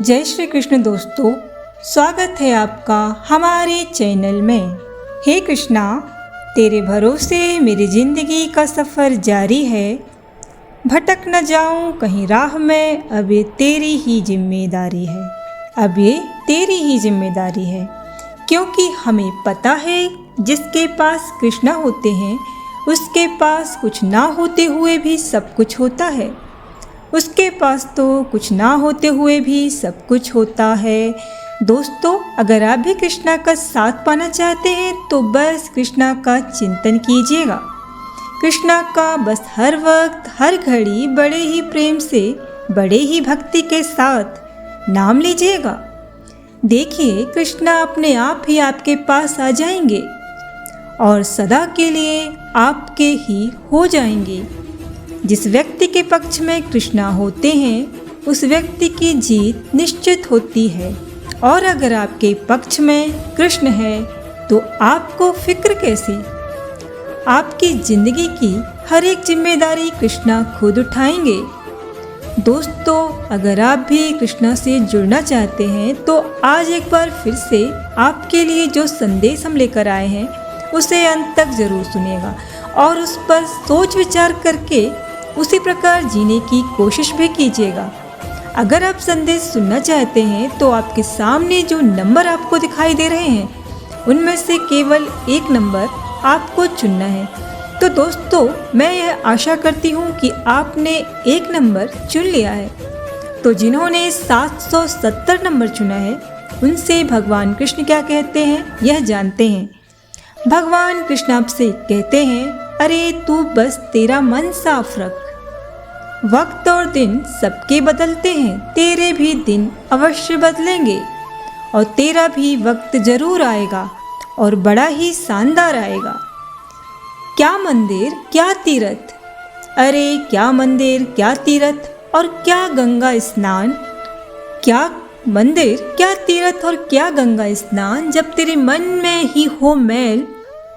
जय श्री कृष्ण दोस्तों, स्वागत है आपका हमारे चैनल में। हे कृष्णा, तेरे भरोसे मेरी ज़िंदगी का सफ़र जारी है। भटक न जाऊं कहीं राह में, अब ये तेरी ही जिम्मेदारी है। अब ये तेरी ही जिम्मेदारी है, क्योंकि हमें पता है जिसके पास कृष्णा होते हैं उसके पास कुछ ना होते हुए भी सब कुछ होता है। उसके पास तो कुछ ना होते हुए भी सब कुछ होता है। दोस्तों, अगर आप भी कृष्णा का साथ पाना चाहते हैं तो बस कृष्णा का चिंतन कीजिएगा। कृष्णा का बस हर वक्त हर घड़ी बड़े ही प्रेम से, बड़े ही भक्ति के साथ नाम लीजिएगा। देखिए, कृष्णा अपने आप ही आपके पास आ जाएंगे और सदा के लिए आपके ही हो जाएंगे। जिस व्यक्ति के पक्ष में कृष्णा होते हैं उस व्यक्ति की जीत निश्चित होती है, और अगर आपके पक्ष में कृष्ण है तो आपको फिक्र कैसी। आपकी जिंदगी की हर एक जिम्मेदारी कृष्णा खुद उठाएंगे। दोस्तों, अगर आप भी कृष्णा से जुड़ना चाहते हैं तो आज एक बार फिर से आपके लिए जो संदेश हम लेकर आए हैं उसे अंत तक जरूर सुनिएगा और उस पर सोच विचार करके उसी प्रकार जीने की कोशिश भी कीजिएगा। अगर आप संदेश सुनना चाहते हैं तो आपके सामने जो नंबर आपको दिखाई दे रहे हैं उनमें से केवल एक नंबर आपको चुनना है। तो दोस्तों, मैं यह आशा करती हूँ कि आपने एक नंबर चुन लिया है। तो जिन्होंने 770 नंबर चुना है उनसे भगवान कृष्ण क्या कहते हैं यह जानते हैं। भगवान कृष्ण आपसे कहते हैं, अरे तू बस तेरा मन साफ रख। वक्त और दिन सबके बदलते हैं, तेरे भी दिन अवश्य बदलेंगे और तेरा भी वक्त जरूर आएगा और बड़ा ही शानदार आएगा। क्या मंदिर क्या तीर्थ, अरे क्या मंदिर क्या तीर्थ और क्या गंगा स्नान। क्या मंदिर क्या तीर्थ और क्या गंगा स्नान, जब तेरे मन में ही हो मैल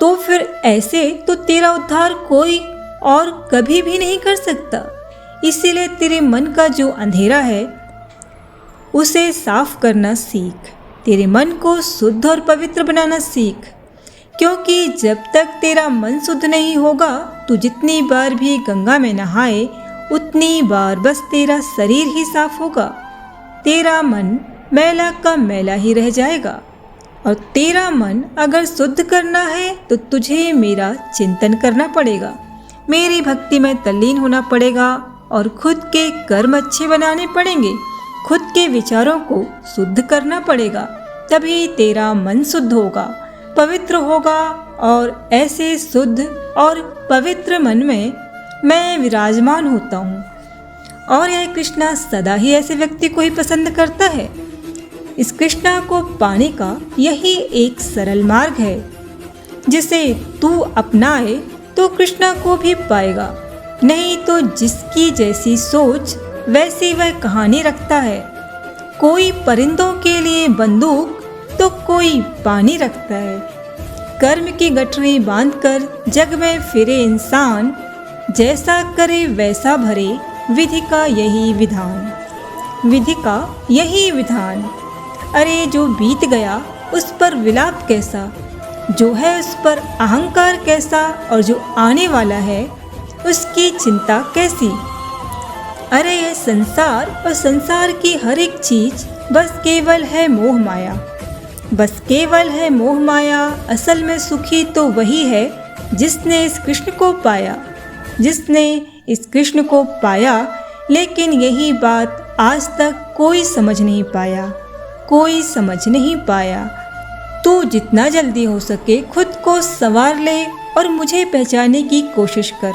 तो फिर ऐसे तो तेरा उद्धार कोई और कभी भी नहीं कर सकता। इसीलिए तेरे मन का जो अंधेरा है उसे साफ करना सीख, तेरे मन को शुद्ध और पवित्र बनाना सीख, क्योंकि जब तक तेरा मन शुद्ध नहीं होगा तो जितनी बार भी गंगा में नहाए उतनी बार बस तेरा शरीर ही साफ होगा। तेरा मन मैला का मैला ही रह जाएगा और तेरा मन अगर शुद्ध करना है तो तुझे मेरा चिंतन करना पड़ेगा, मेरी भक्ति में तल्लीन होना पड़ेगा और खुद के कर्म अच्छे बनाने पड़ेंगे, खुद के विचारों को शुद्ध करना पड़ेगा। तभी तेरा मन शुद्ध होगा, पवित्र होगा और ऐसे शुद्ध और पवित्र मन में मैं विराजमान होता हूँ। और यह कृष्णा सदा ही ऐसे व्यक्ति को ही पसंद करता है। इस कृष्णा को पाने का यही एक सरल मार्ग है, जिसे तू अपनाए तो कृष्णा को भी पाएगा। नहीं तो जिसकी जैसी सोच वैसी वह कहानी रखता है। कोई परिंदों के लिए बंदूक तो कोई पानी रखता है। कर्म की गठरी बांधकर जग में फिरे इंसान, जैसा करे वैसा भरे विधि का यही विधान। विधि का यही विधान। अरे जो बीत गया उस पर विलाप कैसा, जो है उस पर अहंकार कैसा, और जो आने वाला है उसकी चिंता कैसी। अरे यह संसार और संसार की हर एक चीज बस केवल है मोह माया, बस केवल है मोह माया। असल में सुखी तो वही है जिसने इस कृष्ण को पाया, जिसने इस कृष्ण को पाया। लेकिन यही बात आज तक कोई समझ नहीं पाया, कोई समझ नहीं पाया। तू जितना जल्दी हो सके खुद को संवार ले और मुझे पहचानने की कोशिश कर,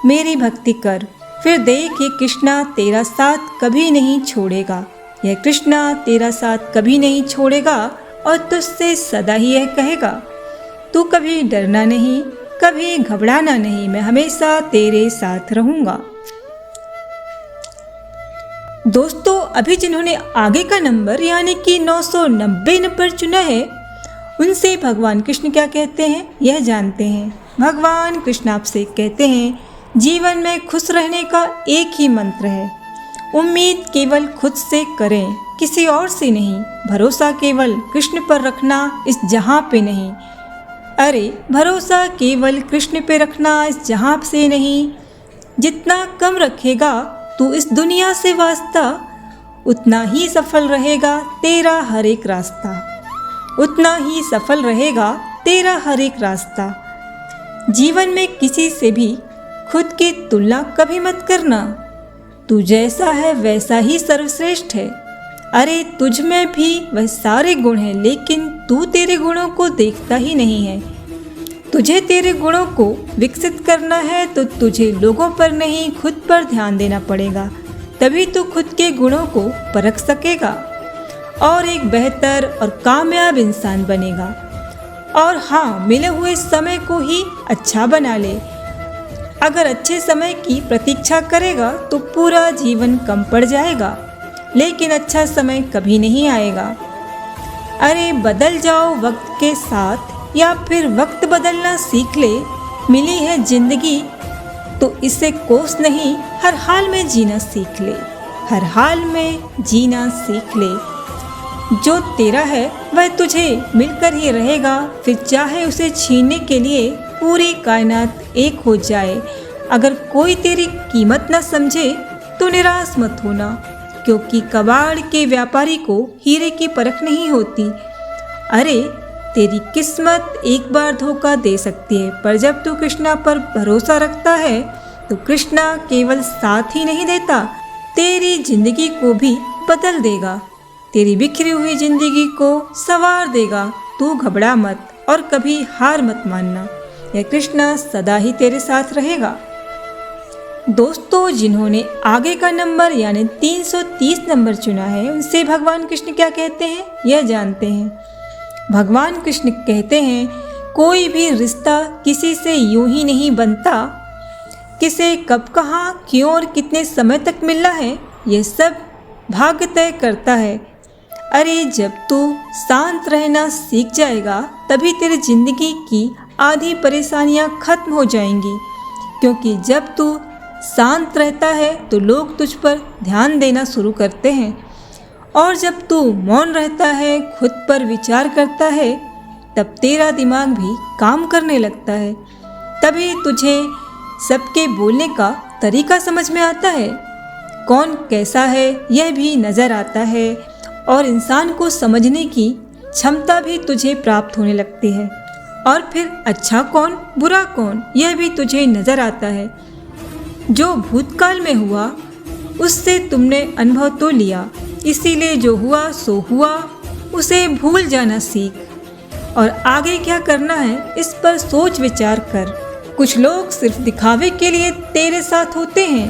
मेरी भक्ति कर, फिर देख ये कृष्णा तेरा साथ कभी नहीं छोड़ेगा। यह कृष्णा तेरा साथ कभी नहीं छोड़ेगा और तुझसे सदा ही यह कहेगा, तू कभी डरना नहीं, कभी घबराना नहीं, मैं हमेशा तेरे साथ रहूँगा। दोस्तों, अभी जिन्होंने आगे का नंबर यानी कि 990 नंबर चुना है उनसे भगवान कृष्ण क्या कहते हैं यह जानते हैं। भगवान कृष्ण आपसे कहते हैं, जीवन में खुश रहने का एक ही मंत्र है, उम्मीद केवल खुद से करें। किसी और से नहीं, भरोसा केवल कृष्ण पर रखना इस जहां पे नहीं। अरे भरोसा केवल कृष्ण पे रखना इस जहां से नहीं। जितना कम रखेगा तू इस दुनिया से वास्ता, उतना ही सफल रहेगा तेरा हर एक रास्ता। उतना ही सफल रहेगा तेरा हर एक रास्ता। जीवन में किसी से भी खुद की तुलना कभी मत करना। तू जैसा है वैसा ही सर्वश्रेष्ठ है। अरे तुझ में भी वह सारे गुण हैं, लेकिन तू तेरे गुणों को देखता ही नहीं है। तुझे तेरे गुणों को विकसित करना है तो तुझे लोगों पर नहीं, खुद पर ध्यान देना पड़ेगा। तभी तू खुद के गुणों को परख सकेगा और एक बेहतर और कामयाब इंसान बनेगा। और हाँ, मिले हुए समय को ही अच्छा बना ले। अगर अच्छे समय की प्रतीक्षा करेगा तो पूरा जीवन कम पड़ जाएगा, लेकिन अच्छा समय कभी नहीं आएगा। अरे बदल जाओ वक्त के साथ या फिर वक्त बदलना सीख ले। मिली है जिंदगी तो इसे कोस नहीं, हर हाल में जीना सीख ले। हर हाल में जीना सीख ले। जो तेरा है वह तुझे मिलकर ही रहेगा, फिर चाहे उसे छीनने के लिए पूरी कायनात एक हो जाए। अगर कोई तेरी कीमत न समझे तो निराश मत होना, क्योंकि कबाड़ के व्यापारी को हीरे की परख नहीं होती। अरे तेरी किस्मत एक बार धोखा दे सकती है, पर जब तू कृष्णा पर भरोसा रखता है तो कृष्णा केवल साथ ही नहीं देता, तेरी जिंदगी को भी बदल देगा। तेरी बिखरी हुई जिंदगी को संवार देगा। तू घबरा मत और कभी हार मत मानना। यह कृष्णा सदा ही तेरे साथ रहेगा। दोस्तों, जिन्होंने आगे का नंबर यानी 330 नंबर चुना है, उनसे भगवान कृष्ण क्या कहते हैं यह जानते हैं। भगवान कृष्ण कहते हैं, कोई भी रिश्ता किसी से यूं ही नहीं बनता। किसे कब, कहाँ, क्यों और कितने समय तक मिलना है, यह सब भाग्य तय करता है। अरे जब तू शांत रहना सीख जाएगा तभी तेरी जिंदगी की आधी परेशानियां खत्म हो जाएंगी, क्योंकि जब तू शांत रहता है तो लोग तुझ पर ध्यान देना शुरू करते हैं, और जब तू मौन रहता है, खुद पर विचार करता है, तब तेरा दिमाग भी काम करने लगता है। तभी तुझे सबके बोलने का तरीका समझ में आता है, कौन कैसा है यह भी नज़र आता है, और इंसान को समझने की क्षमता भी तुझे प्राप्त होने लगती है। और फिर अच्छा कौन बुरा कौन यह भी तुझे नज़र आता है। जो भूतकाल में हुआ उससे तुमने अनुभव तो लिया, इसीलिए जो हुआ सो हुआ, उसे भूल जाना सीख और आगे क्या करना है इस पर सोच विचार कर। कुछ लोग सिर्फ दिखावे के लिए तेरे साथ होते हैं,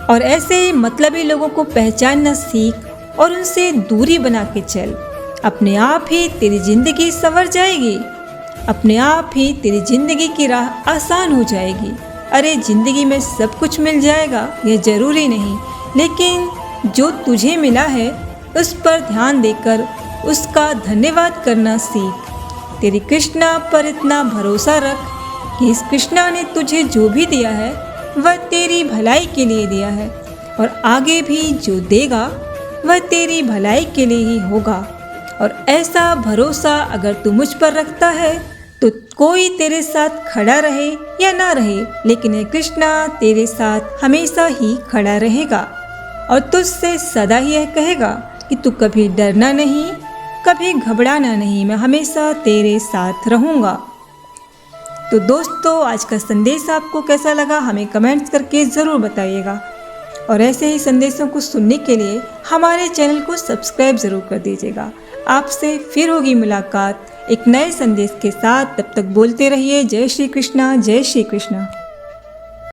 और ऐसे मतलबी लोगों को पहचानना सीख और उनसे दूरी बना के चल। अपने आप ही तेरी जिंदगी संवर जाएगी। अपने आप ही तेरी जिंदगी की राह आसान हो जाएगी। अरे जिंदगी में सब कुछ मिल जाएगा यह जरूरी नहीं, लेकिन जो तुझे मिला है उस पर ध्यान देकर उसका धन्यवाद करना सीख। तेरी कृष्णा पर इतना भरोसा रख कि इस कृष्णा ने तुझे जो भी दिया है वह तेरी भलाई के लिए दिया है, और आगे भी जो देगा वह तेरी भलाई के लिए ही होगा। और ऐसा भरोसा अगर तू मुझ पर रखता है तो कोई तेरे साथ खड़ा रहे या ना रहे, लेकिन ये कृष्णा तेरे साथ हमेशा ही खड़ा रहेगा और तुझसे सदा ही यह कहेगा कि तू कभी डरना नहीं, कभी घबराना नहीं, मैं हमेशा तेरे साथ रहूँगा। तो दोस्तों, आज का संदेश आपको कैसा लगा हमें कमेंट्स करके ज़रूर बताइएगा, और ऐसे ही संदेशों को सुनने के लिए हमारे चैनल को सब्सक्राइब ज़रूर कर दीजिएगा। आपसे फिर होगी मुलाकात एक नए संदेश के साथ। तब तक बोलते रहिए जय श्री कृष्णा, जय श्री कृष्णा।